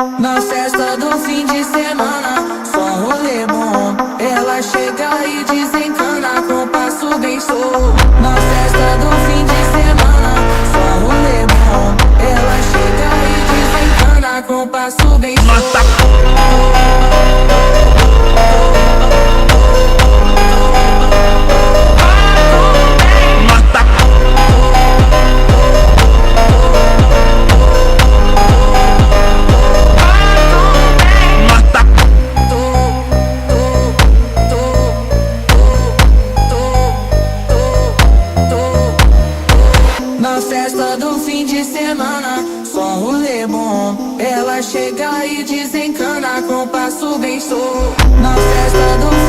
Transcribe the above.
Na festa do fim de semana, só um rolê bom. Ela chega e desencana com passo bem solto. Na festa do fim de semana, só um rolê bom. Ela chega e desencana com passo bem solto. Na festa do fim de semana, só um rolê bom. Ela chega e desencana com passo bem solto. Na festa do